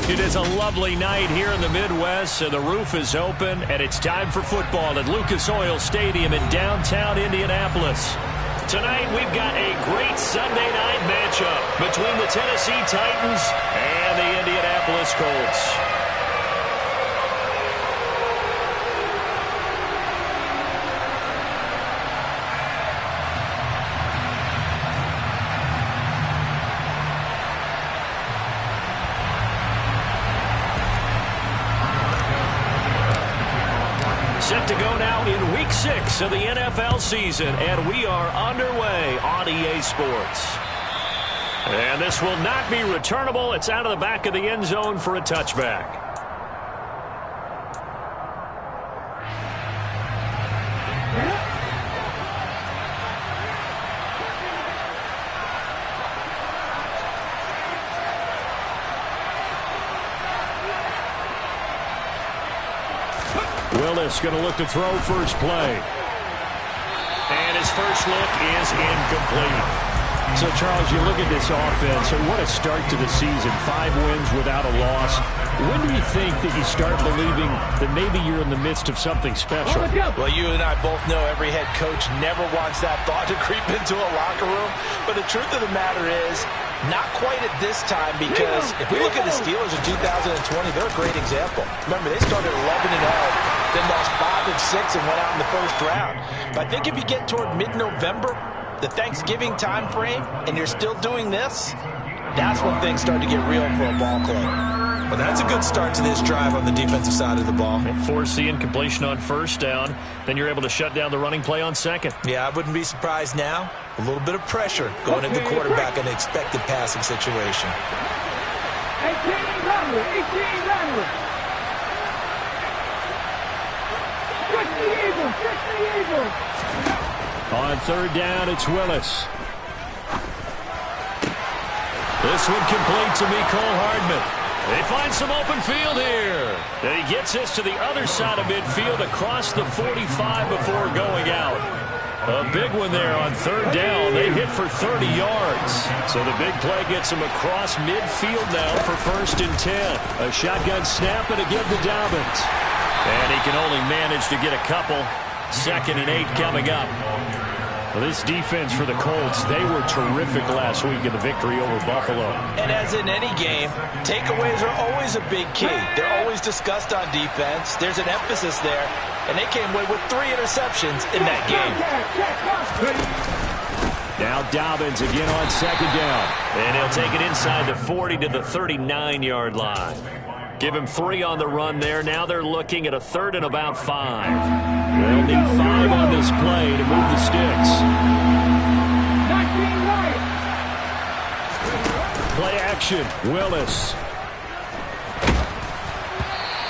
It is a lovely night here in the Midwest, so the roof is open, and it's time for football at Lucas Oil Stadium in downtown Indianapolis. Tonight, we've got a great Sunday night matchup between the Tennessee Titans and the Indianapolis Colts. Set to go now in Week 6 of the NFL season, and we are underway on EA Sports. And this will not be returnable. It's out of the back of the end zone for a touchback. Willis going to look to throw first play. And his first look is incomplete. So, Charles, you look at this offense, and what a start to the season. 5 wins without a loss. When do you think that you start believing that maybe you're in the midst of something special? Well, you and I both know every head coach never wants that thought to creep into a locker room. But the truth of the matter is, not quite at this time, because if we look at the Steelers in 2020, they're a great example. Remember, they started 11-0, then lost 5 and 6 and went out in the first round. But I think if you get toward mid-November, the Thanksgiving time frame, and you're still doing this, that's when things start to get real for a ball club. Well, that's a good start to this drive on the defensive side of the ball. Force the incompletion on first down. Then you're able to shut down the running play on second. Yeah, I wouldn't be surprised now. A little bit of pressure going at the quarterback in an expected passing situation. 18 On third down, it's Willis. This one complete to Mecole Hardman. They find some open field here. And he gets this to the other side of midfield across the 45 before going out. A big one there on third down. They hit for 30 yards. So the big play gets him across midfield now for 1st and 10. A shotgun snap and again to Dobbins. And he can only manage to get a couple. 2nd and 8 coming up. Well, this defense for the Colts, they were terrific last week in the victory over Buffalo. And as in any game, takeaways are always a big key. They're always discussed on defense. There's an emphasis there. And they came away with 3 interceptions in that game. Now Dobbins again on 2nd down. And he'll take it inside the 40 to the 39-yard line. Give him 3 on the run there. Now they're looking at a 3rd and about 5. They'll need 5 on this play to move the sticks. Play action. Willis.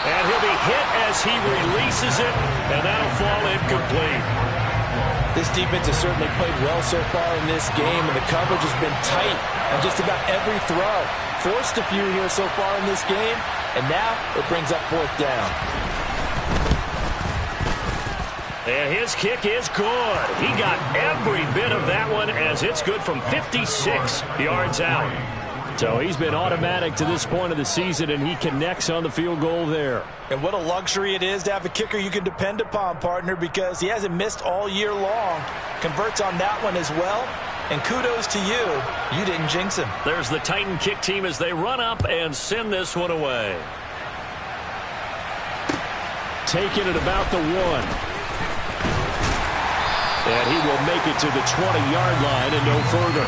And he'll be hit as he releases it, and that'll fall incomplete. This defense has certainly played well so far in this game, and the coverage has been tight on just about every throw. Forced a few here so far in this game, and now it brings up 4th down. And his kick is good. He got every bit of that one as it's good from 56 yards out. So he's been automatic to this point of the season, and he connects on the field goal there. And what a luxury it is to have a kicker you can depend upon, partner, because he hasn't missed all year long. Converts on that one as well. And kudos to you. You didn't jinx him. There's the Titan kick team as they run up and send this one away. Taking it about the 1. And he will make it to the 20-yard line and no further.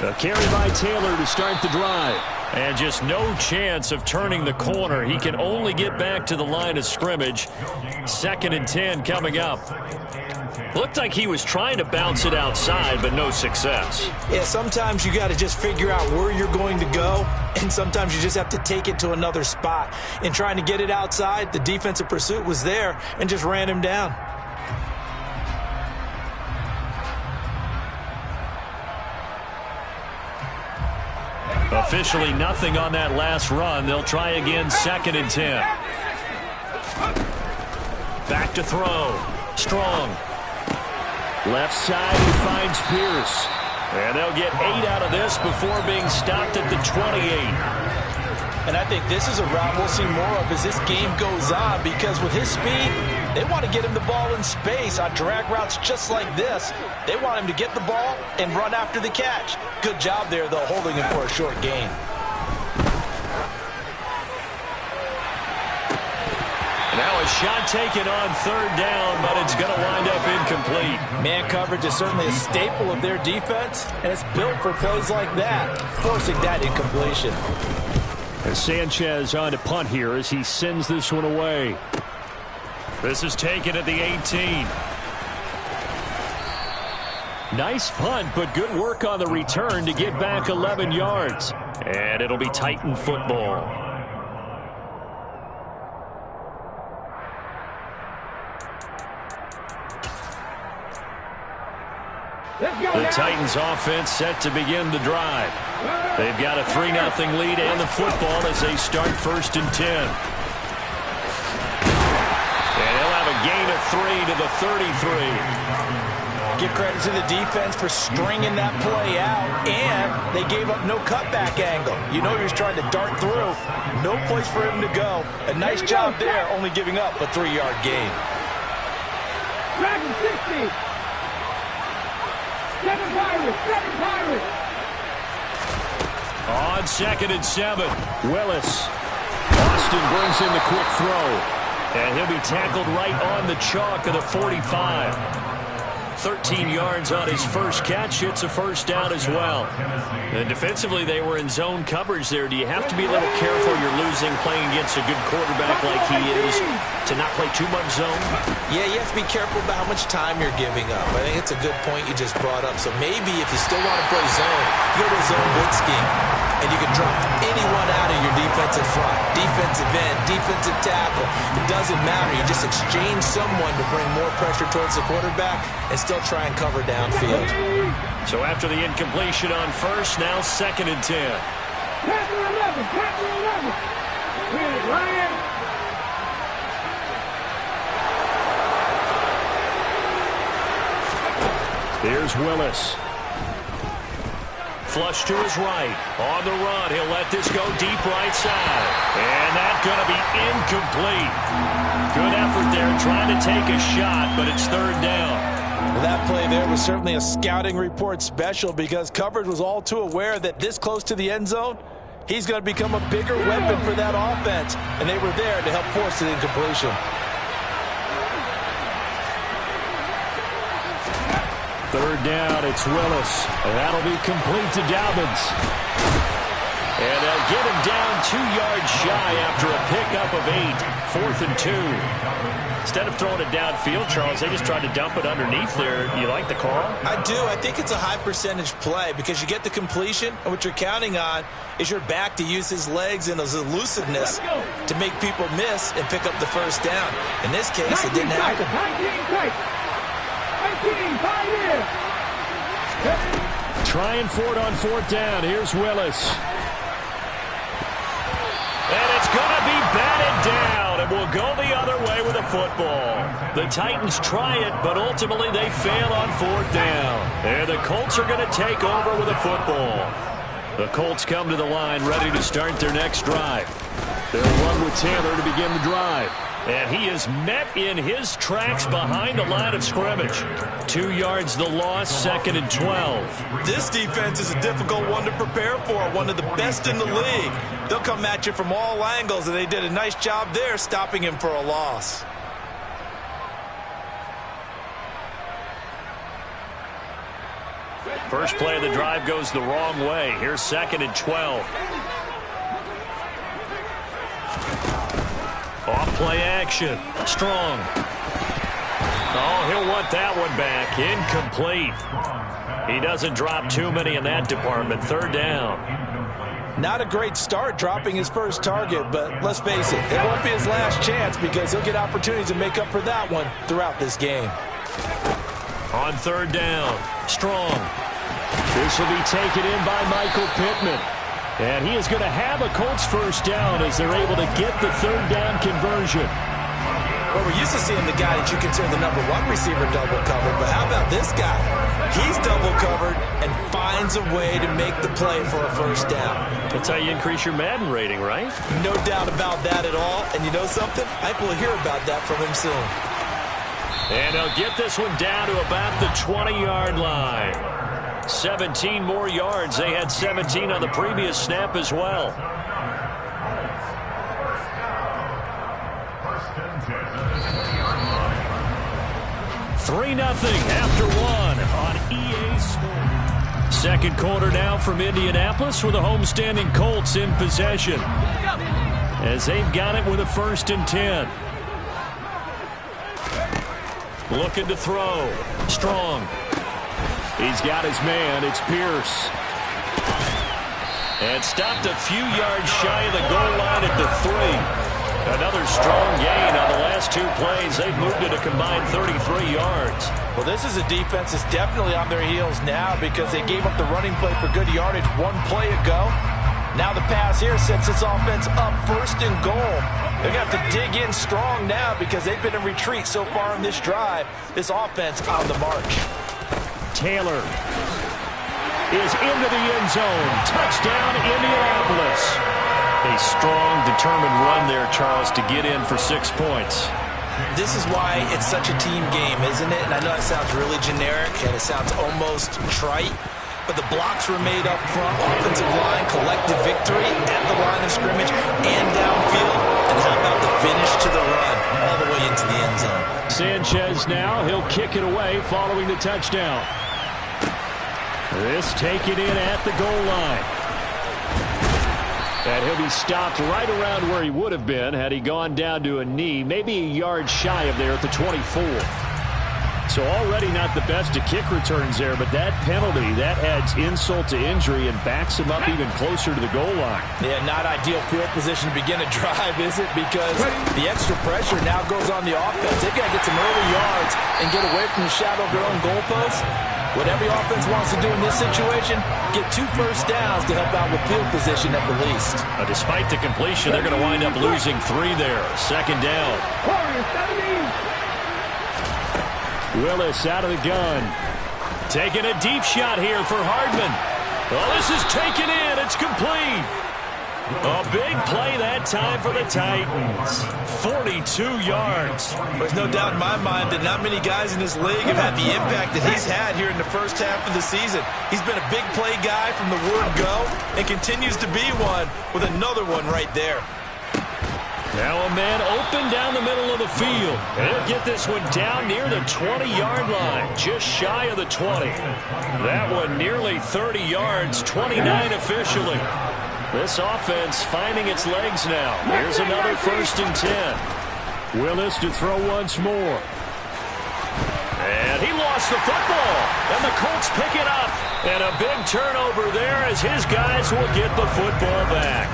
A carry by Taylor to start the drive. And just no chance of turning the corner. He can only get back to the line of scrimmage. 2nd and 10 coming up. Looked like he was trying to bounce it outside, but no success. Yeah, sometimes you got to just figure out where you're going to go, and sometimes you just have to take it to another spot. In trying to get it outside, the defensive pursuit was there and just ran him down. A Officially nothing on that last run. They'll try again, 2nd and 10. Back to throw. Strong. Left side, he finds Pierce. And they'll get 8 out of this before being stopped at the 28. And I think this is a route we'll see more of as this game goes on, because with his speed, they want to get him the ball in space on drag routes just like this. They want him to get the ball and run after the catch. Good job there, though, holding him for a short gain. Now a shot taken on 3rd down, but it's going to wind up incomplete. Man coverage is certainly a staple of their defense, and it's built for plays like that, forcing that incompletion. And Sanchez on to punt here as he sends this one away. This is taken at the 18. Nice punt, but good work on the return to get back 11 yards. And it'll be Titan football. The Titans offense set to begin the drive. They've got a 3-0 lead and the football as they start 1st and 10. And he'll have a gain of 3 to the 33. Give credit to the defense for stringing that play out, and they gave up no cutback angle. You know he was trying to dart through. No place for him to go. A nice job there, only giving up a 3-yard gain. Dragon 60. 7 Pirates. On 2nd and 7, Willis. Austin brings in the quick throw. And he'll be tackled right on the chalk of the 45. 13 yards on his first catch. It's a 1st down as well. And defensively, they were in zone coverage there. Do you have to be a little careful? You're losing playing against a good quarterback like he is to not play too much zone? Yeah, you have to be careful about how much time you're giving up. I think it's a good point you just brought up. So maybe if you still want to play zone, you go to a zone blitz scheme. And you can drop anyone out of your defensive front. Defensive end, defensive tackle. It doesn't matter. You just exchange someone to bring more pressure towards the quarterback and still try and cover downfield. So after the incompletion on 1st, now 2nd and 10. Tackle 11. Here's Ryan. Here's Willis. Flush to his right. On the run, he'll let this go deep right side. And that's going to be incomplete. Good effort there trying to take a shot, but it's 3rd down. Well, that play there was certainly a scouting report special, because coverage was all too aware that this close to the end zone, he's going to become a bigger weapon for that offense. And they were there to help force the incompletion. 3rd down, it's Willis. And that'll be complete to Dobbins. And they'll get him down 2 yards shy after a pickup of 8. 4th and 2. Instead of throwing it downfield, Charles, they just tried to dump it underneath there. You like the call? I do. I think it's a high percentage play, because you get the completion, and what you're counting on is your back to use his legs and his elusiveness to make people miss and pick up the 1st down. In this case, it didn't happen. 19, 5 years. Trying for it on 4th down. Here's Willis. And it's going to be batted down, and we'll go the other way with a football. The Titans try it, but ultimately they fail on 4th down. And the Colts are going to take over with a football. The Colts come to the line ready to start their next drive. They'll run with Taylor to begin the drive. And he is met in his tracks behind the line of scrimmage. 2 yards the loss, 2nd and 12. This defense is a difficult one to prepare for, one of the best in the league. They'll come at you from all angles, and they did a nice job there stopping him for a loss. First play of the drive goes the wrong way. Here's 2nd and 12. Off play action. Strong. Oh, he'll want that one back. Incomplete. He doesn't drop too many in that department. 3rd down. Not a great start dropping his first target, but let's face it, it won't be his last chance, because he'll get opportunities to make up for that one throughout this game. On 3rd down. Strong. This will be taken in by Michael Pittman. And he is going to have a Colts first down as they're able to get the third down conversion. Well, we're used to seeing the guy that you consider the number one receiver double covered, but how about this guy? He's double covered and finds a way to make the play for a first down. That's how you increase your Madden rating, right? No doubt about that at all. And you know something? I think we'll hear about that from him soon. And they'll get this one down to about the 20-yard line. 17 more yards. They had 17 on the previous snap as well. 3-0 after one on EA Sports. Second quarter now from Indianapolis with the homestanding Colts in possession, as they've got it with a 1st and 10. Looking to throw. Strong. He's got his man. It's Pierce. And stopped a few yards shy of the goal line at the 3. Another strong gain on the last 2 plays. They've moved it a combined 33 yards. Well, this is a defense that's definitely on their heels now because they gave up the running play for good yardage 1 play ago. Now the pass here sets this offense up 1st and goal. They're going to have to dig in strong now because they've been in retreat so far in this drive. This offense on the march. Taylor is into the end zone. Touchdown, Indianapolis. A strong, determined run there, Charles, to get in for 6 points. This is why it's such a team game, isn't it? And I know it sounds really generic and it sounds almost trite, but the blocks were made up front. Offensive line, collective victory at the line of scrimmage and downfield. And how about the finish to the run all the way into the end zone? Sanchez now, he'll kick it away following the touchdown. This taken in at the goal line. And he'll be stopped right around where he would have been had he gone down to a knee, maybe a yard shy of there at the 24. So already not the best of kick returns there, but that penalty, that adds insult to injury and backs him up even closer to the goal line. Yeah, not ideal field position to begin a drive, is it? Because the extra pressure now goes on the offense. They've got to get some early yards and get away from the shadow of their own goalposts. What every offense wants to do in this situation, get 2 first downs to help out with field position at the least. Despite the completion, they're going to wind up losing 3 there. 2nd down. Willis out of the gun. Taking a deep shot here for Hardman. Well, this is taken in. It's complete. A big play that time for the Titans. 42 yards. There's no doubt in my mind that not many guys in this league have had the impact that he's had here in the first half of the season. He's been a big play guy from the word go and continues to be one with another one right there. Now a man open down the middle of the field. He'll get this one down near the 20-yard line, just shy of the 20. That one nearly 30 yards, 29 officially. This offense finding its legs now. Here's another 1st and 10. Willis to throw once more. And he lost the football. And the Colts pick it up. And a big turnover there as his guys will get the football back.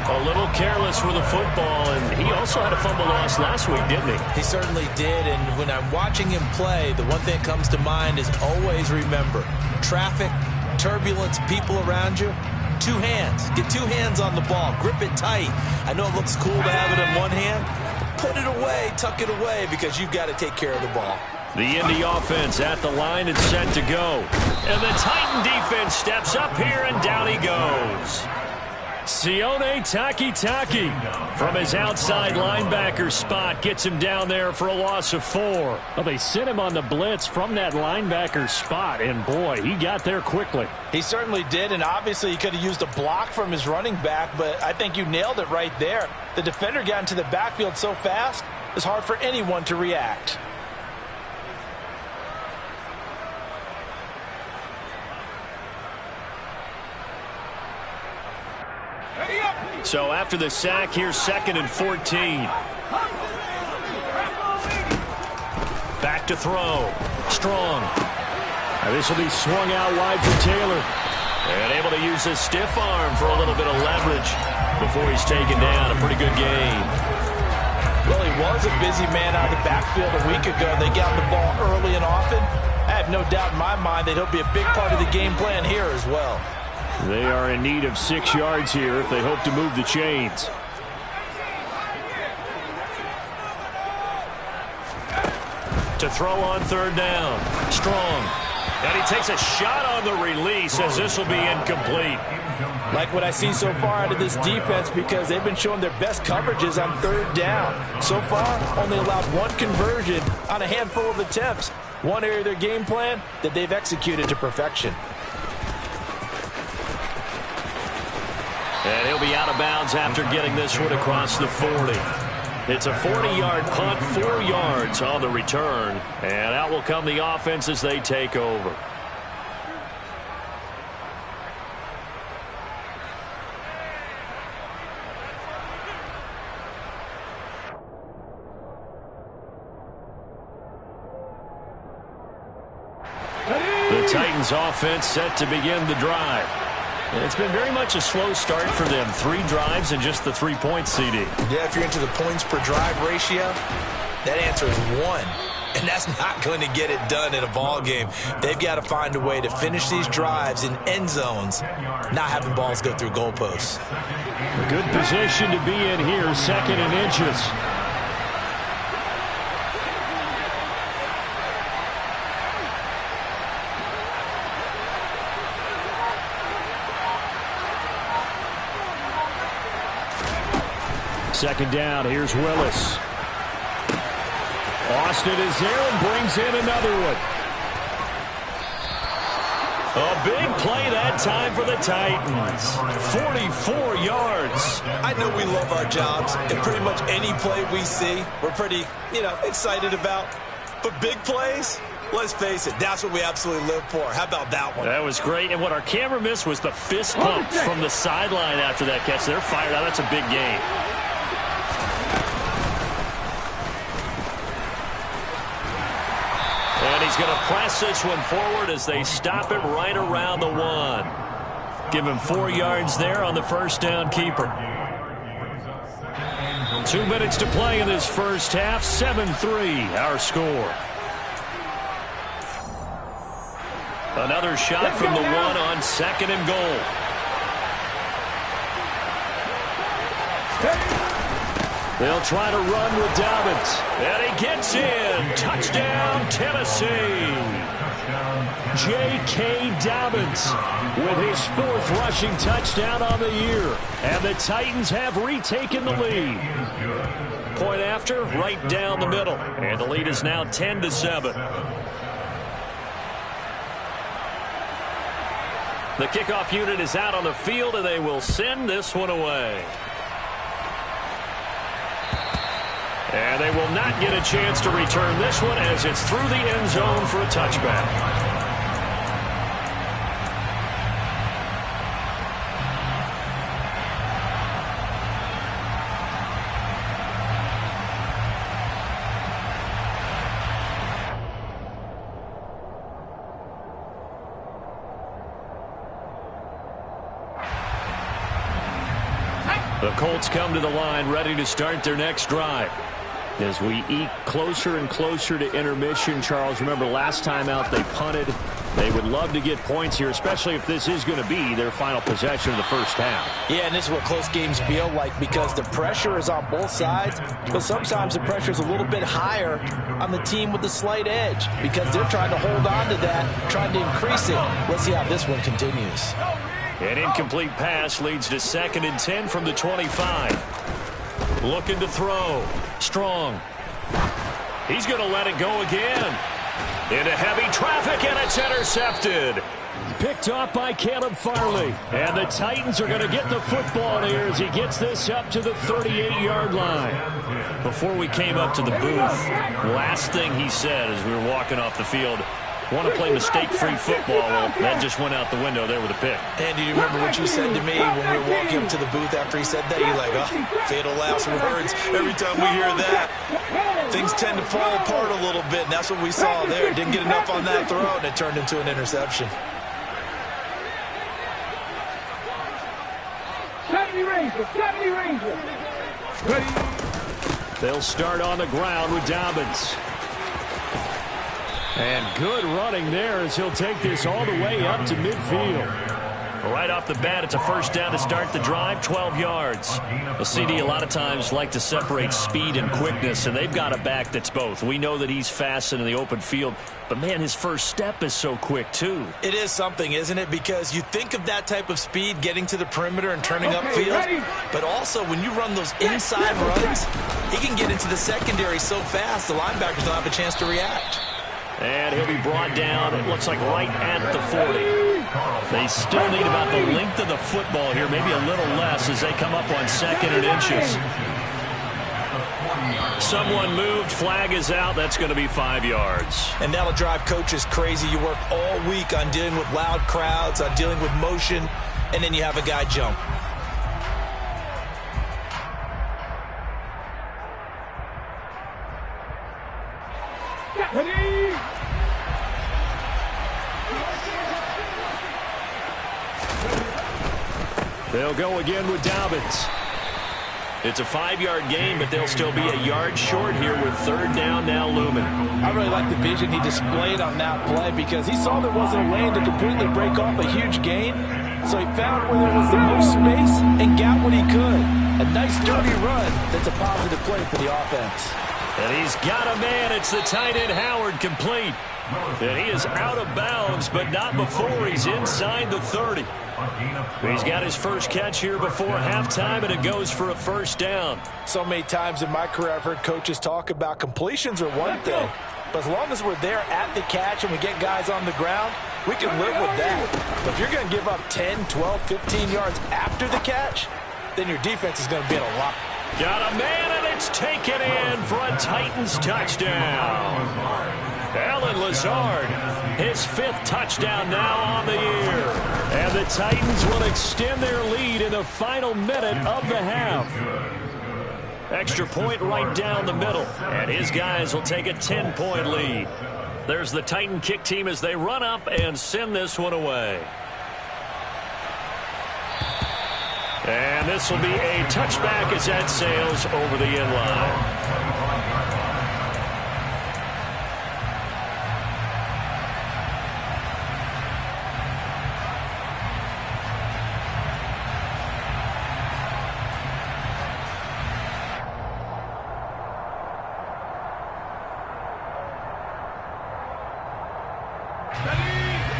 A little careless with the football, and he also had a fumble loss last week, didn't he? He certainly did, and when I'm watching him play, the one thing that comes to mind is always remember, traffic, turbulence, people around you, 2 hands. Get 2 hands on the ball. Grip it tight. I know it looks cool to have it in one hand. Put it away, tuck it away, because you've got to take care of the ball. The Indy offense at the line and set to go. And the Titan defense steps up here, and down he goes. Sione Takitaki from his outside linebacker spot gets him down there for a loss of 4. Well, they sent him on the blitz from that linebacker spot, and boy, he got there quickly. He certainly did, and obviously he could have used a block from his running back, but I think you nailed it right there. The defender got into the backfield so fast, it's hard for anyone to react. So after the sack, here's 2nd and 14. Back to throw. Strong. Now this will be swung out wide for Taylor. And able to use his stiff arm for a little bit of leverage before he's taken down. A pretty good game. Well, he was a busy man out of the backfield a week ago. They got the ball early and often. I have no doubt in my mind that he'll be a big part of the game plan here as well. They are in need of 6 yards here if they hope to move the chains. To throw on 3rd down. Strong. And he takes a shot on the release as this will be incomplete. Like what I see so far out of this defense because they've been showing their best coverages on 3rd down. So far, only allowed 1 conversion on a handful of attempts. One area of their game plan that they've executed to perfection. And he'll be out of bounds after getting this one across the 40. It's a 40-yard punt, 4 yards on the return. And out will come the offense as they take over. The Titans offense set to begin the drive. It's been very much a slow start for them. 3 drives and just the 3 points, CD. Yeah, if you're into the points per drive ratio, that answer is 1. And that's not going to get it done in a ball game. They've got to find a way to finish these drives in end zones, not having balls go through goalposts. A good position to be in here, 2nd and inches. Second down, here's Willis. Austin is there and brings in another one. A big play that time for the Titans. 44 yards. I know we love our jobs, and pretty much any play we see, we're pretty, excited about. But big plays, let's face it, that's what we absolutely live for. How about that one? That was great, and what our camera missed was the fist pump from the sideline after that catch. They're fired out. That's a big game. And he's going to press this one forward as they stop it right around the 1. Give him 4 yards there on the first down keeper. 2 minutes to play in this first half. 7-3 our score. Another shot from the 1 on 2nd and goal. They'll try to run with Dobbins. And he gets in. Touchdown, Tennessee. J.K. Dobbins with his 4th rushing touchdown on the year. And the Titans have retaken the lead. Point after, right down the middle. And the lead is now 10-7. The kickoff unit is out on the field, and they will send this one away. And they will not get a chance to return this one as it's through the end zone for a touchback. The Colts come to the line ready to start their next drive. As we eke closer and closer to intermission, Charles, remember last time out they punted. They would love to get points here, especially if this is going to be their final possession of the first half. Yeah, and this is what close games feel like because the pressure is on both sides, but sometimes the pressure is a little bit higher on the team with the slight edge because they're trying to hold on to that, trying to increase it. Let's see how this one continues. An incomplete pass leads to 2nd and 10 from the 25. Looking to throw. Strong. He's going to let it go again. Into heavy traffic, and it's intercepted. Picked off by Caleb Farley. And the Titans are going to get the football here as he gets this up to the 38-yard line. Before we came up to the booth, last thing he said as we were walking off the field, want to play mistake-free football. Well, that just went out the window there with a pick. And do you remember what you said to me when we were walking up to the booth after he said that? You're like, oh, fatal last words. Every time we hear that, things tend to fall apart a little bit, and that's what we saw there. Didn't get enough on that throw, and it turned into an interception. 70 Rangers. They'll start on the ground with Dobbins. And good running there as he'll take this all the way up to midfield. Right off the bat, it's a first down to start the drive, 12 yards. A CD a lot of times like to separate speed and quickness, and they've got a back that's both. We know that he's fast in the open field, but, man, his first step is so quick, too. It is something, isn't it? Because you think of that type of speed getting to the perimeter and turning upfield, but also when you run those inside runs, he can get into the secondary so fast the linebackers don't have a chance to react. And he'll be brought down, it looks like right at the 40. They still need about the length of the football here, maybe a little less as they come up on 2nd and inches. Someone moved, flag is out, that's going to be 5 yards. And that'll drive coaches crazy. You work all week on dealing with loud crowds, on dealing with motion, and then you have a guy jump. They'll go again with Dobbins. It's a 5-yard gain, but they'll still be a yard short here with 3rd down now looming. I really like the vision he displayed on that play because he saw there wasn't a lane to completely break off a huge gain. So he found where there was the most space and got what he could. A nice dirty run that's a positive play for the offense. And he's got a man. It's the tight end Howard complete. And he is out of bounds, but not before he's inside the 30. He's got his first catch here before halftime, and it goes for a first down. So many times in my career I've heard coaches talk about completions are one thing, but as long as we're there at the catch and we get guys on the ground, we can live with that. But if you're going to give up 10, 12, 15 yards after the catch, then your defense is going to be in a lot. Got a man, and it's taken in for a Titans touchdown. Alan Lazard, his 5th touchdown now on the year. And the Titans will extend their lead in the final minute of the half. Extra point right down the middle. And his guys will take a 10-point lead. There's the Titan kick team as they run up and send this one away. And this will be a touchback as that sails over the end line.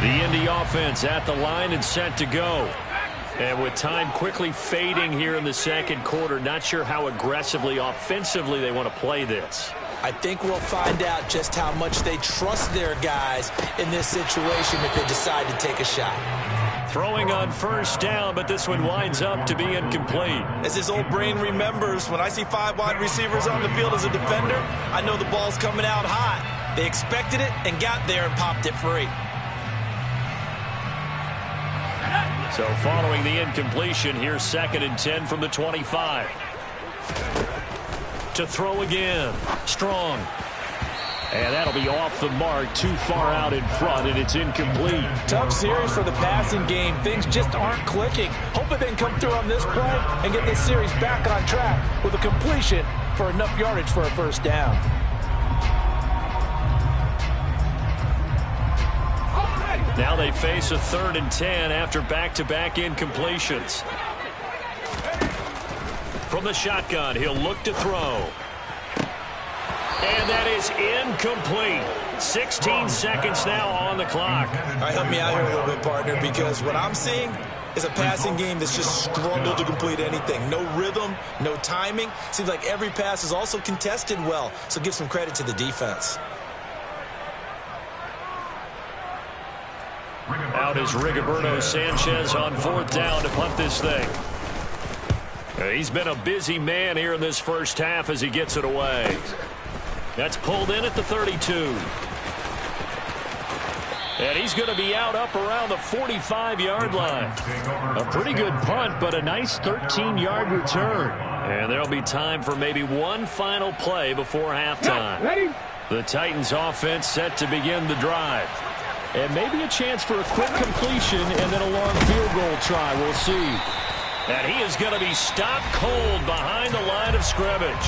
The Indy offense at the line and set to go. And with time quickly fading here in the second quarter, not sure how aggressively, offensively they want to play this. I think we'll find out just how much they trust their guys in this situation if they decide to take a shot. Throwing on first down, but this one winds up to be incomplete. As his old brain remembers, when I see 5 wide receivers on the field as a defender, I know the ball's coming out hot. They expected it and got there and popped it free. So following the incompletion, here's 2nd and 10 from the 25. To throw again. Strong. And that'll be off the mark, too far out in front, and it's incomplete. Tough series for the passing game. Things just aren't clicking. Hoping they can come through on this play and get this series back on track with a completion for enough yardage for a first down. Now they face a 3rd and 10 after back-to-back incompletions. From the shotgun, he'll look to throw. And that is incomplete. 16 seconds now on the clock. All right, help me out here a little bit, partner, because what I'm seeing is a passing game that's just struggled to complete anything. No rhythm, no timing. Seems like every pass is also contested well, so give some credit to the defense. Out is Rigoberto Sanchez on 4th down to punt this thing. He's been a busy man here in this first half as he gets it away. That's pulled in at the 32. And he's going to be out up around the 45-yard line. A pretty good punt, but a nice 13-yard return. And there'll be time for maybe one final play before halftime. The Titans offense set to begin the drive. And maybe a chance for a quick completion and then a long field goal try. We'll see. And he is going to be stopped cold behind the line of scrimmage.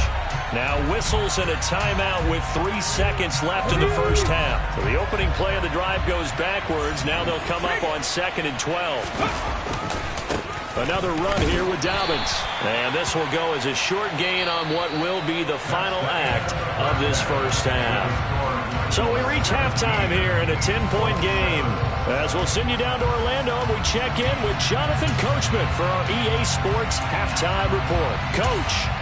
Now whistles and a timeout with 3 seconds left in the first half. So the opening play of the drive goes backwards. Now they'll come up on 2nd and 12. Another run here with Dobbins. And this will go as a short gain on what will be the final act of this first half. So we reach halftime here in a 10-point game. As we'll send you down to Orlando, and we check in with Jonathan Coachman for our EA Sports Halftime Report. Coach.